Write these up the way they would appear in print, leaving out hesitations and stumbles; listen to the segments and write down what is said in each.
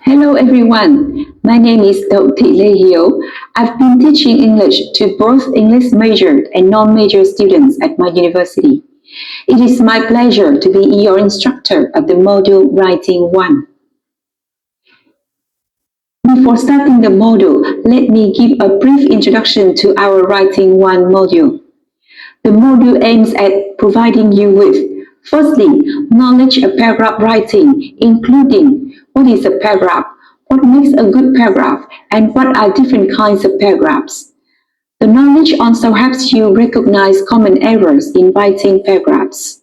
Hello everyone, my name is Đậu Thị Lê Hiếu. I've been teaching English to both English major and non-major students at my university. It is my pleasure to be your instructor of the module Writing 1. Before starting the module, let me give a brief introduction to our Writing 1 module. The module aims at providing you with, firstly, knowledge of paragraph writing, including what is a paragraph, what makes a good paragraph, and what are different kinds of paragraphs. The knowledge also helps you recognize common errors in writing paragraphs.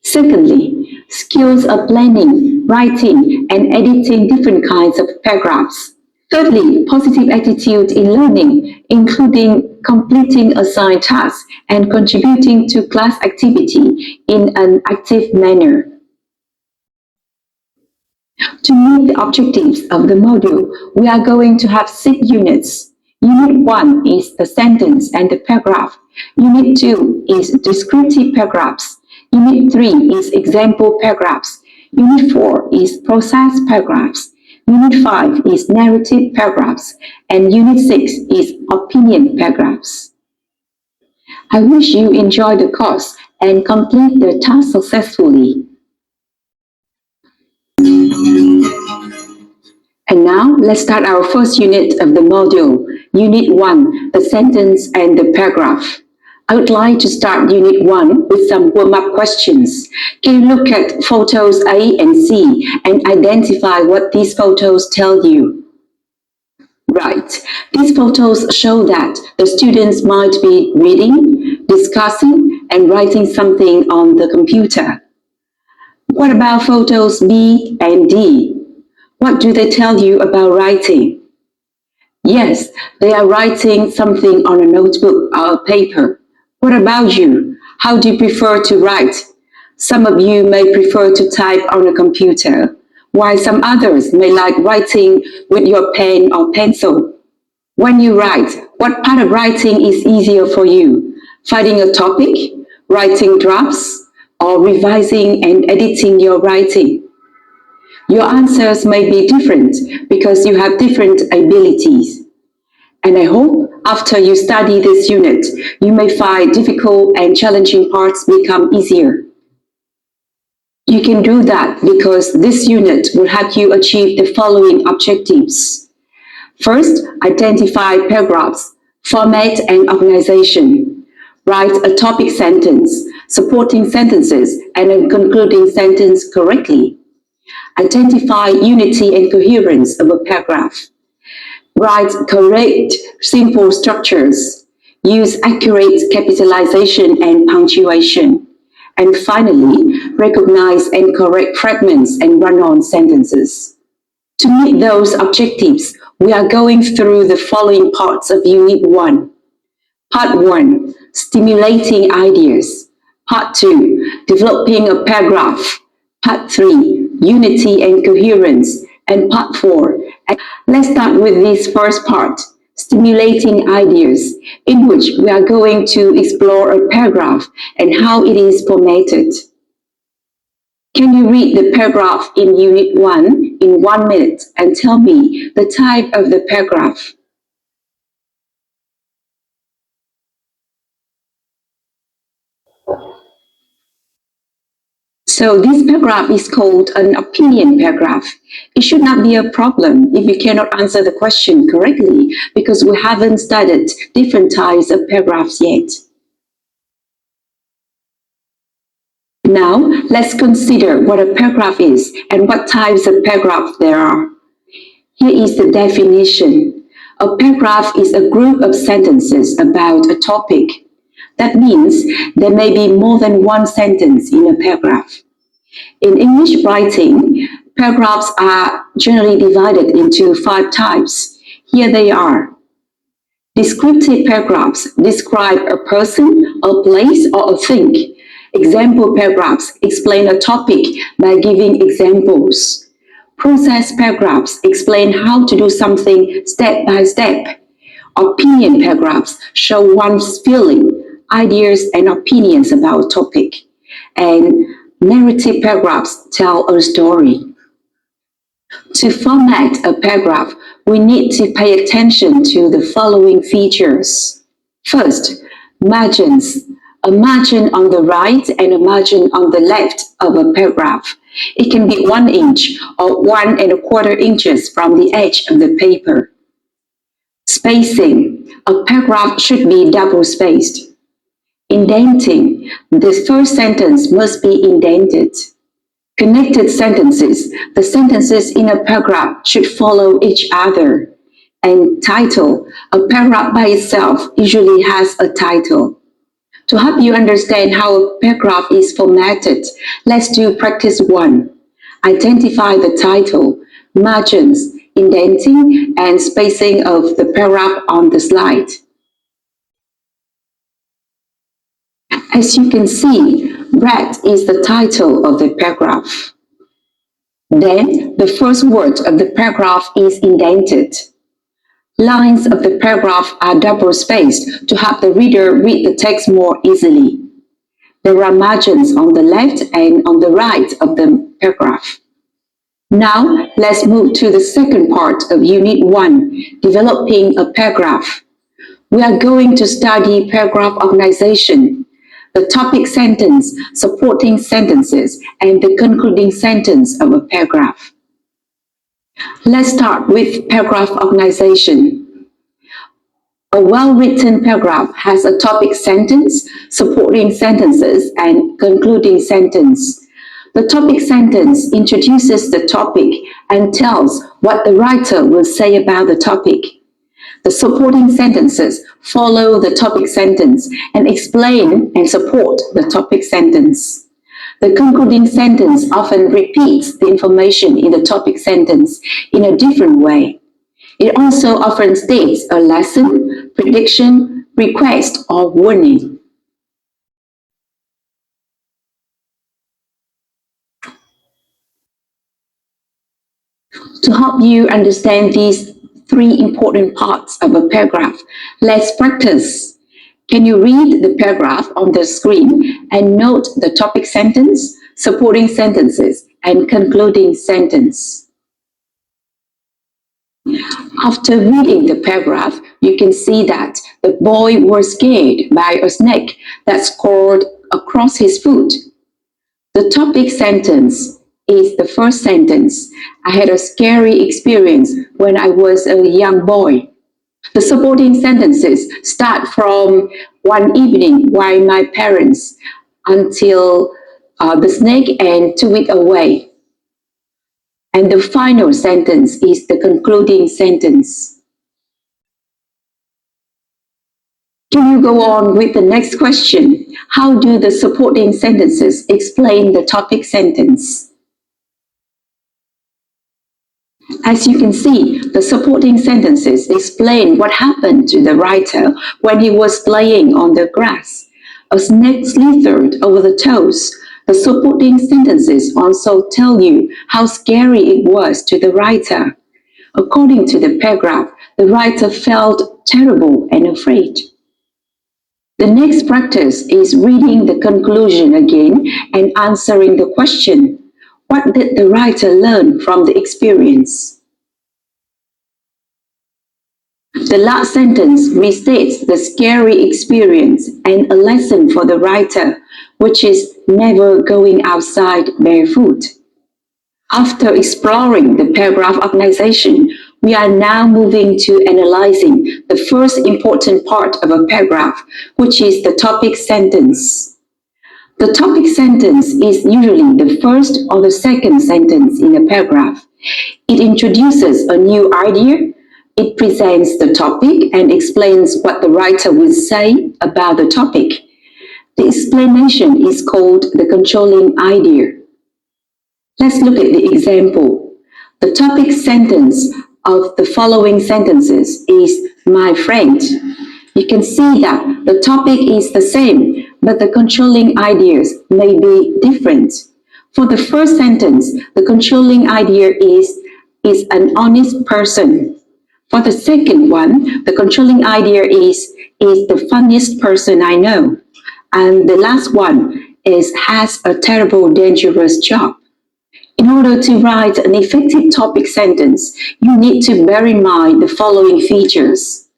Secondly, skills of planning, writing, and editing different kinds of paragraphs. Thirdly, positive attitude in learning, including completing assigned tasks and contributing to class activity in an active manner. To meet the objectives of the module, we are going to have 6 units. Unit 1 is the sentence and the paragraph. Unit 2 is descriptive paragraphs. Unit 3 is example paragraphs. Unit 4 is process paragraphs. Unit 5 is narrative paragraphs. And Unit 6 is opinion paragraphs. I wish you enjoy the course and complete the task successfully. And now, let's start our first unit of the module, Unit 1, the sentence and the paragraph. I would like to start Unit 1 with some warm-up questions. Can you look at photos A and C and identify what these photos tell you? Right. These photos show that the students might be reading, discussing, and writing something on the computer. What about photos B and D? What do they tell you about writing? Yes, they are writing something on a notebook or paper. What about you? How do you prefer to write? Some of you may prefer to type on a computer, while some others may like writing with your pen or pencil. When you write, what part of writing is easier for you? Finding a topic, writing drafts, or revising and editing your writing? Your answers may be different because you have different abilities. And I hope after you study this unit, you may find difficult and challenging parts become easier. You can do that because this unit will help you achieve the following objectives. First, identify paragraphs, format and organization. Write a topic sentence, supporting sentences, and a concluding sentence correctly. Identify unity and coherence of a paragraph. Write correct, simple structures. Use accurate capitalization and punctuation. And finally, recognize and correct fragments and run-on sentences. To meet those objectives, we are going through the following parts of Unit 1. Part 1, stimulating ideas. Part 2, developing a paragraph. Part 3, unity and coherence. And Part 4, let's start with this first part, stimulating ideas, in which we are going to explore a paragraph and how it is formatted. Can you read the paragraph in Unit 1 in 1 minute and tell me the type of the paragraph? So this paragraph is called an opinion paragraph. It should not be a problem if you cannot answer the question correctly because we haven't studied different types of paragraphs yet. Now, let's consider what a paragraph is and what types of paragraphs there are. Here is the definition. A paragraph is a group of sentences about a topic. That means there may be more than one sentence in a paragraph. In English writing, paragraphs are generally divided into 5 types. Here they are. Descriptive paragraphs describe a person, a place, or a thing. Example paragraphs explain a topic by giving examples. Process paragraphs explain how to do something step by step. Opinion paragraphs show one's feeling, ideas, and opinions about a topic. And Narrative paragraphs tell a story. To format a paragraph, we need to pay attention to the following features. First, margins. A margin on the right and a margin on the left of a paragraph. It can be 1 inch or 1¼ inches from the edge of the paper. Spacing. A paragraph should be double-spaced. Indenting. The first sentence must be indented. Connected sentences. The sentences in a paragraph should follow each other. And title. A paragraph by itself usually has a title. To help you understand how a paragraph is formatted, let's do practice 1. Identify the title, margins, indenting, and spacing of the paragraph on the slide. As you can see, red is the title of the paragraph. Then, the first word of the paragraph is indented. Lines of the paragraph are double-spaced to help the reader read the text more easily. There are margins on the left and on the right of the paragraph. Now, let's move to the second part of Unit 1, Developing a Paragraph. We are going to study paragraph organization, the topic sentence, supporting sentences, and the concluding sentence of a paragraph. Let's start with paragraph organization. A well-written paragraph has a topic sentence, supporting sentences, and concluding sentence. The topic sentence introduces the topic and tells what the writer will say about the topic. The supporting sentences follow the topic sentence and explain and support the topic sentence. The concluding sentence often repeats the information in the topic sentence in a different way. It also often states a lesson, prediction, request, or warning. To help you understand these 3 important parts of a paragraph, let's practice. Can you read the paragraph on the screen and note the topic sentence, supporting sentences, and concluding sentence? After reading the paragraph, you can see that the boy was scared by a snake that crawled across his foot. The topic sentence is the first sentence. I had a scary experience when I was a young boy. The supporting sentences start from one evening while my parents until the snake and took it away. And the final sentence is the concluding sentence. Can you go on with the next question? How do the supporting sentences explain the topic sentence? As you can see, the supporting sentences explain what happened to the writer when he was playing on the grass. A snake slithered over the toes. The supporting sentences also tell you how scary it was to the writer. According to the paragraph, the writer felt terrible and afraid. The next practice is reading the conclusion again and answering the question. What did the writer learn from the experience? The last sentence restates the scary experience and a lesson for the writer, which is never going outside barefoot. After exploring the paragraph organization, we are now moving to analyzing the first important part of a paragraph, which is the topic sentence. The topic sentence is usually the first or the second sentence in a paragraph. It introduces a new idea, it presents the topic and explains what the writer will say about the topic. The explanation is called the controlling idea. Let's look at the example. The topic sentence of the following sentences is my friend. You can see that the topic is the same, but the controlling ideas may be different. For the first sentence, the controlling idea is an honest person. For the second one, the controlling idea is the funniest person I know. And the last one has a terrible, dangerous job. In order to write an effective topic sentence, you need to bear in mind the following features.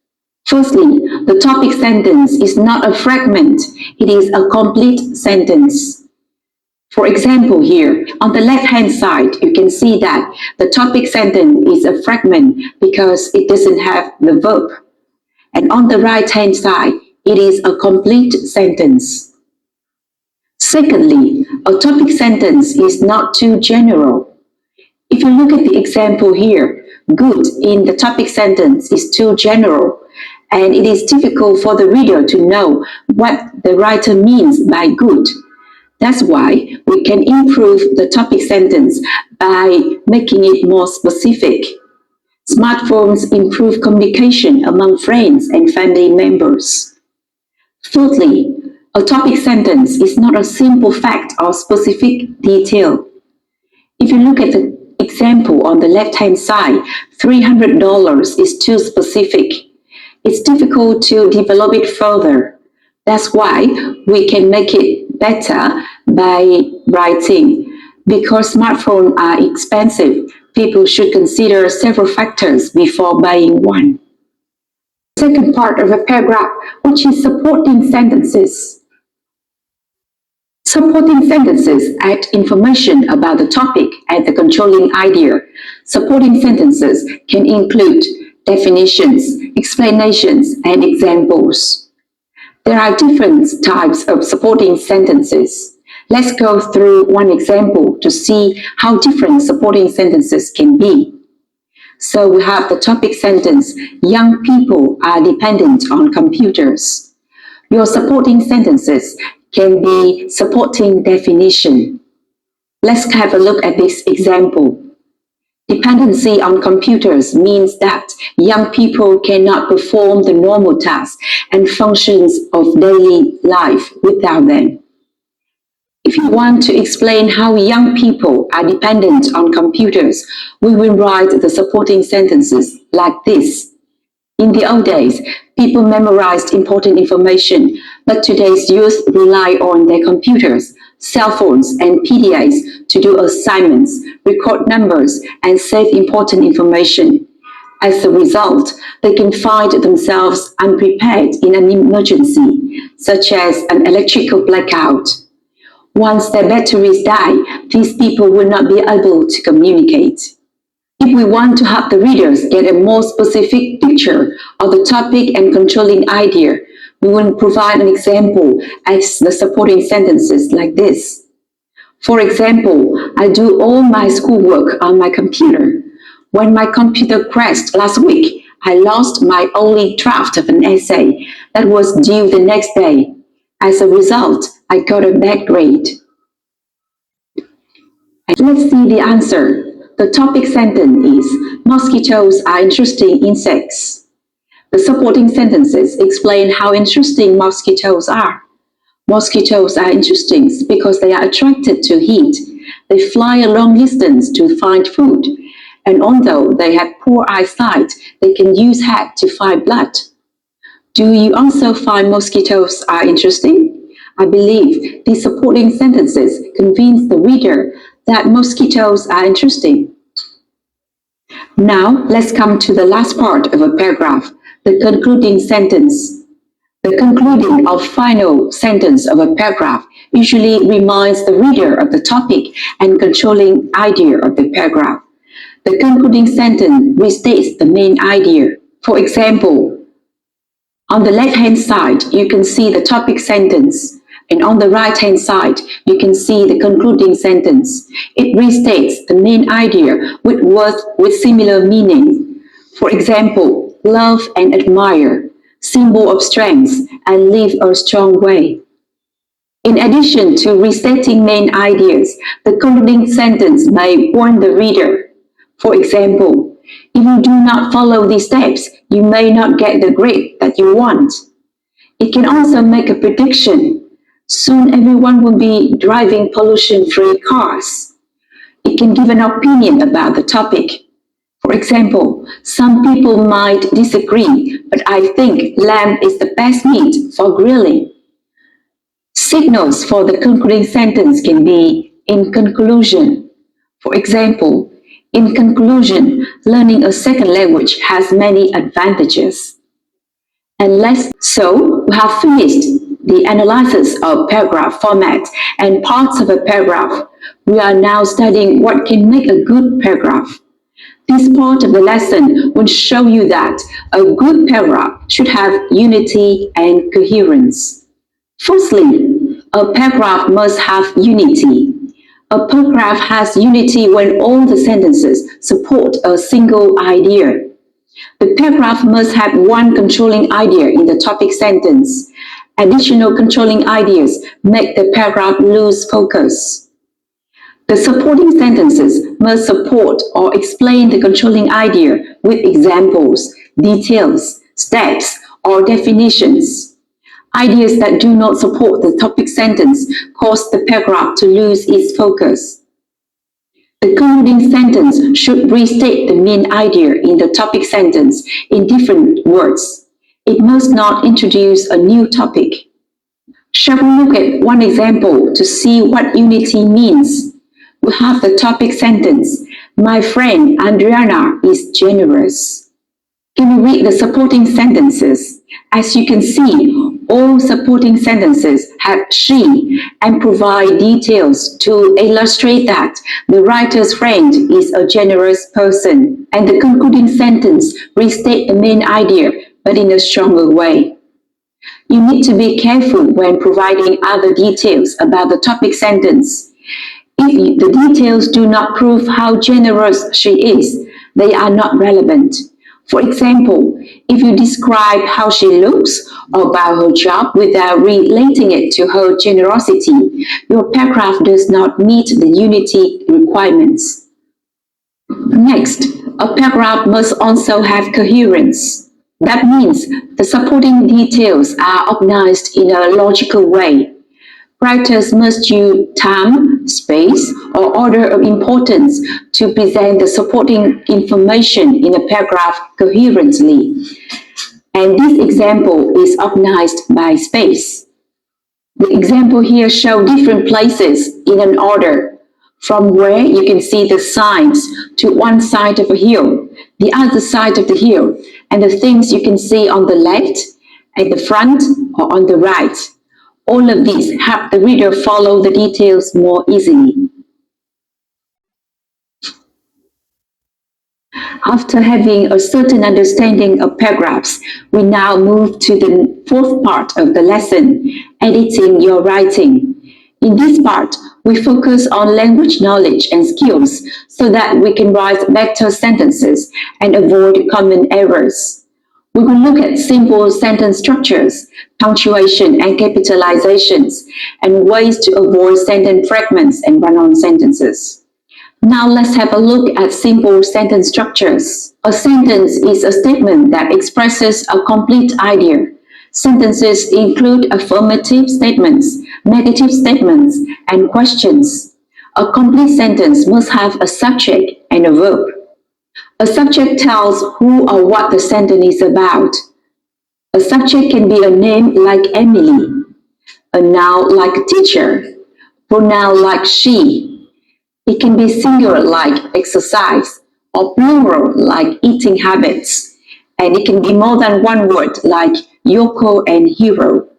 Firstly, the topic sentence is not a fragment, it is a complete sentence. For example, here, on the left-hand side, you can see that the topic sentence is a fragment because it doesn't have the verb. And on the right-hand side, it is a complete sentence. Secondly, a topic sentence is not too general. If you look at the example here, good in the topic sentence is too general, and it is difficult for the reader to know what the writer means by good. That's why we can improve the topic sentence by making it more specific. Smartphones improve communication among friends and family members. Thirdly, a topic sentence is not a simple fact or specific detail. If you look at the example on the left-hand side, $300 is too specific. It's difficult to develop it further. That's why we can make it better by writing. Because smartphones are expensive, people should consider several factors before buying one. Second part of a paragraph, which is supporting sentences. Supporting sentences add information about the topic and the controlling idea. Supporting sentences can include definitions, explanations, and examples. There are different types of supporting sentences. Let's go through one example to see how different supporting sentences can be. So we have the topic sentence, young people are dependent on computers. Your supporting sentences can be supporting definition. Let's have a look at this example. Dependency on computers means that young people cannot perform the normal tasks and functions of daily life without them. If you want to explain how young people are dependent on computers, we will write the supporting sentences like this. In the old days, people memorized important information, but today's youth rely on their computers, cell phones, and PDAs to do assignments, record numbers, and save important information. As a result, they can find themselves unprepared in an emergency, such as an electrical blackout. Once their batteries die, these people will not be able to communicate. If we want to help the readers get a more specific picture of the topic and controlling idea, we will provide an example as the supporting sentences like this. For example, I do all my schoolwork on my computer. When my computer crashed last week, I lost my only draft of an essay that was due the next day. As a result, I got a bad grade. Let's see the answer. The topic sentence is, mosquitoes are interesting insects. The supporting sentences explain how interesting mosquitoes are. Mosquitoes are interesting because they are attracted to heat. They fly a long distance to find food. And although they have poor eyesight, they can use heat to find blood. Do you also find mosquitoes are interesting? I believe these supporting sentences convince the reader that mosquitoes are interesting. Now, let's come to the last part of a paragraph, the concluding sentence. The concluding or final sentence of a paragraph usually reminds the reader of the topic and controlling idea of the paragraph. The concluding sentence restates the main idea. For example, on the left-hand side, you can see the topic sentence, and on the right-hand side, you can see the concluding sentence. It restates the main idea with words with similar meaning. For example, love and admire, symbol of strength, and live a strong way. In addition to restating main ideas, the concluding sentence may warn the reader. For example, if you do not follow these steps, you may not get the grade that you want. It can also make a prediction. Soon everyone will be driving pollution-free cars. It can give an opinion about the topic. For example, some people might disagree, but I think lamb is the best meat for grilling. Signals for the concluding sentence can be in conclusion. For example, in conclusion, learning a second language has many advantages. And so we have finished the analysis of paragraph format and parts of a paragraph. We are now studying what can make a good paragraph. This part of the lesson will show you that a good paragraph should have unity and coherence. Firstly, a paragraph must have unity. A paragraph has unity when all the sentences support a single idea. The paragraph must have one controlling idea in the topic sentence. Additional controlling ideas make the paragraph lose focus. The supporting sentences must support or explain the controlling idea with examples, details, steps, or definitions. Ideas that do not support the topic sentence cause the paragraph to lose its focus. The concluding sentence should restate the main idea in the topic sentence in different words. It must not introduce a new topic. Shall we look at one example to see what unity means? We have the topic sentence, my friend Adriana is generous. Can we read the supporting sentences? As you can see, all supporting sentences have she and provide details to illustrate that the writer's friend is a generous person, and the concluding sentence restates the main idea but in a stronger way. You need to be careful when providing other details about the topic sentence. If the details do not prove how generous she is, they are not relevant. For example, if you describe how she looks or about her job without relating it to her generosity, your paragraph does not meet the unity requirements. Next, a paragraph must also have coherence. That means the supporting details are organized in a logical way. Writers must use time, space, or order of importance to present the supporting information in a paragraph coherently. And this example is organized by space. The example here shows different places in an order, from where you can see the signs to one side of a hill, the other side of the hill, and the things you can see on the left, at the front, or on the right. All of these help the reader follow the details more easily. After having a certain understanding of paragraphs, we now move to the fourth part of the lesson, editing your writing. In this part, we focus on language knowledge and skills so that we can write better sentences and avoid common errors. We will look at simple sentence structures, punctuation and capitalizations, and ways to avoid sentence fragments and run-on sentences. Now let's have a look at simple sentence structures. A sentence is a statement that expresses a complete idea. Sentences include affirmative statements, negative statements, and questions. A complete sentence must have a subject and a verb. A subject tells who or what the sentence is about. A subject can be a name like Emily, a noun like teacher, pronoun like she. It can be singular like exercise or plural like eating habits. And it can be more than one word like Yoko and hero.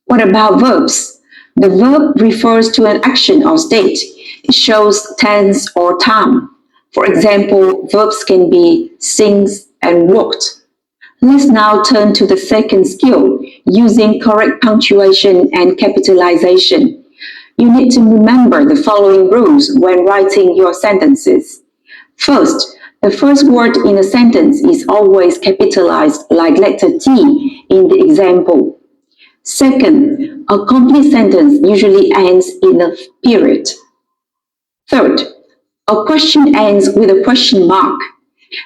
What about verbs? The verb refers to an action or state. It shows tense or time. For example, verbs can be sings and walked. Let's now turn to the second skill, using correct punctuation and capitalization. You need to remember the following rules when writing your sentences. First, the first word in a sentence is always capitalized like letter T in the example. Second, a complete sentence usually ends in a period. Third, a question ends with a question mark,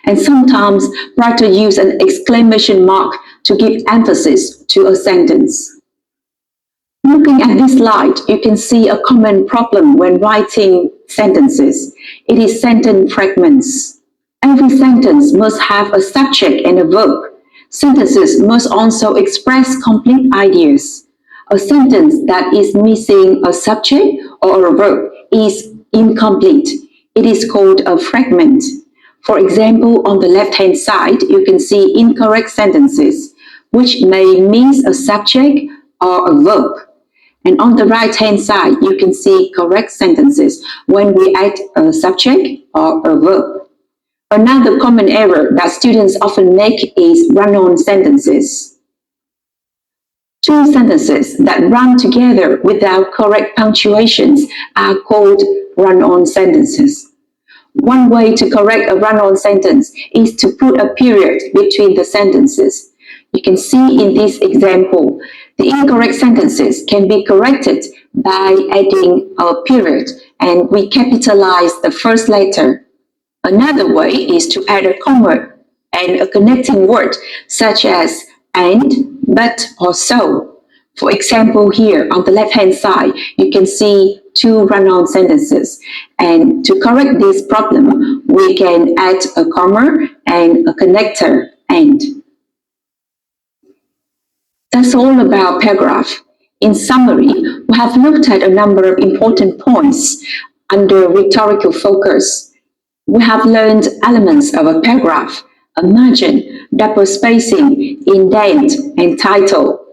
and sometimes writers use an exclamation mark to give emphasis to a sentence. Looking at this slide, you can see a common problem when writing sentences. It is sentence fragments. Every sentence must have a subject and a verb. Sentences must also express complete ideas. A sentence that is missing a subject or a verb is incomplete. It is called a fragment. For example, on the left-hand side, you can see incorrect sentences, which may miss a subject or a verb. And on the right-hand side, you can see correct sentences when we add a subject or a verb. Another common error that students often make is run-on sentences. Two sentences that run together without correct punctuations are called run-on sentences. One way to correct a run-on sentence is to put a period between the sentences. You can see in this example, the incorrect sentences can be corrected by adding a period, and we capitalize the first letter. Another way is to add a comma and a connecting word such as and, but, or so. For example, here on the left-hand side, you can see two run-on sentences. And to correct this problem, we can add a comma and a connector and. That's all about paragraph. In summary, we have looked at a number of important points under rhetorical focus. We have learned elements of a paragraph: a margin, double spacing, indent, and title.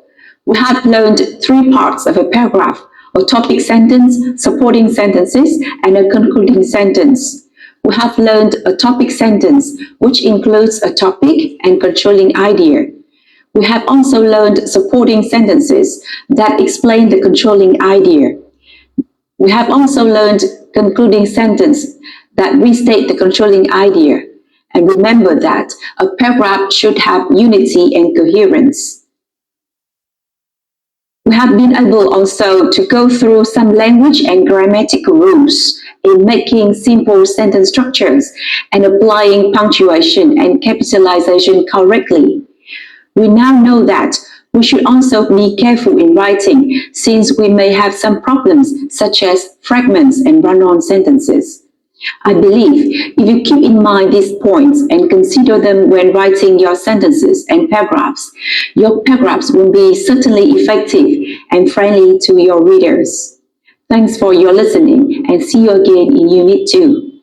We have learned three parts of a paragraph: a topic sentence, supporting sentences, and a concluding sentence. We have learned a topic sentence, which includes a topic and controlling idea. We have also learned supporting sentences that explain the controlling idea. We have also learned concluding sentence that restate the controlling idea. And remember that a paragraph should have unity and coherence. We have been able also to go through some language and grammatical rules in making simple sentence structures and applying punctuation and capitalization correctly. We now know that we should also be careful in writing, since we may have some problems such as fragments and run-on sentences. I believe if you keep in mind these points and consider them when writing your sentences and paragraphs, your paragraphs will be certainly effective and friendly to your readers. Thanks for your listening, and see you again in Unit 2.